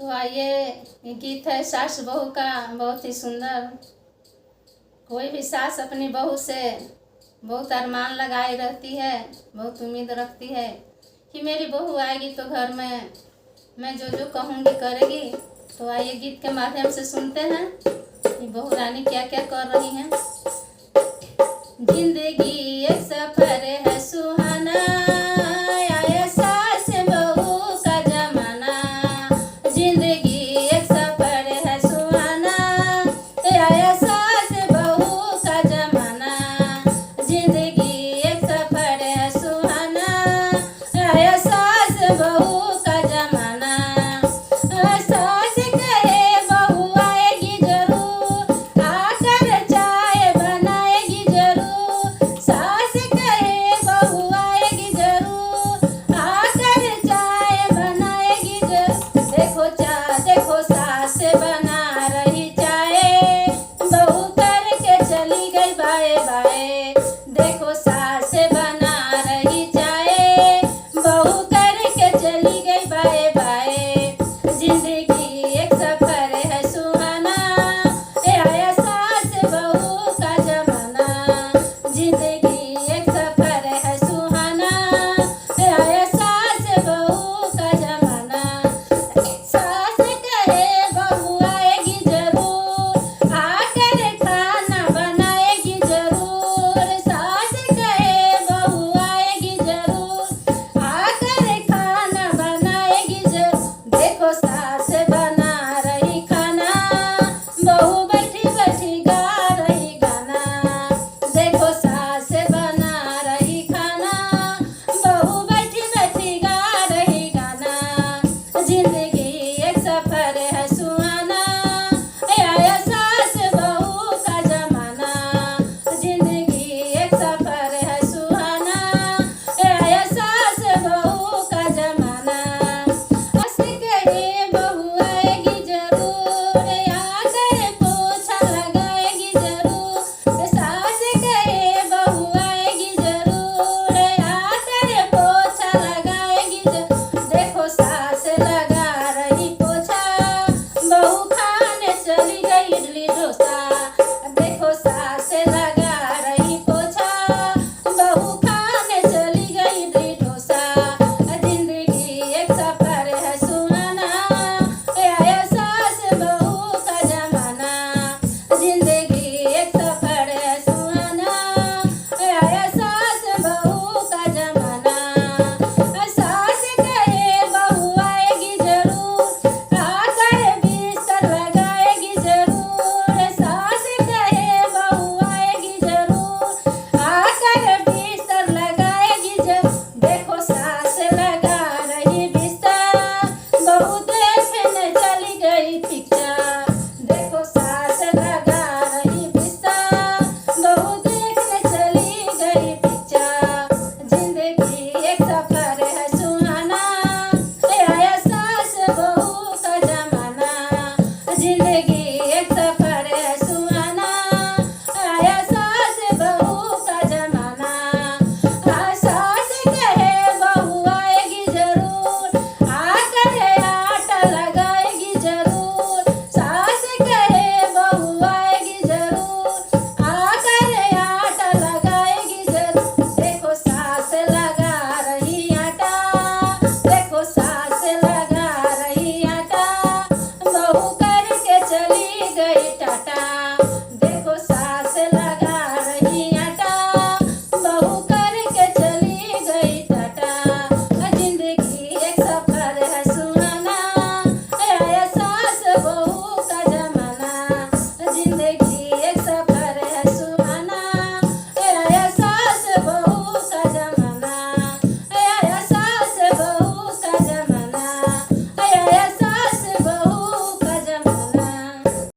तो आइए, ये गीत है सास बहू का, बहुत ही सुंदर। कोई भी सास अपनी बहू से बहुत अरमान लगाई रहती है, बहुत उम्मीद रखती है कि मेरी बहू आएगी तो घर में मैं जो जो कहूँगी करेगी। तो आइए गीत के माध्यम से सुनते हैं कि बहू रानी क्या क्या कर रही हैं। जिंदगी एक सफर है सुहाना, आया सास बहू का जमाना। जिंदगी एक सफर है सुहाना, आया सास बहू का जमाना। जिंदगी एक सफर है सुहाना, आया सास बहू का जमाना। सास कहे बहू आएगी जरूर, आकर चाय बनाएगी जरूर। सास कहे बहू आएगी जरूर, आकर चाय बनाएगी जरूर। देखो सास बना रही चाय, बहू करके चली गई बाए बाए। देखो सास बना रही चाय, बहू करके चली गई बाए बाए। जिंदगी एक सफर है सुहाना, आया सास बहू का जमाना। जिंदगी एक सफर है सुहाना, आया सास बहू का जमाना। सास कहे बहू आएगी जरूर, आकर खाना बनाएगी जरूर। सास कहे बहू आएगी जरूर, आकर खाना बनाएगी जरूर। देखो सास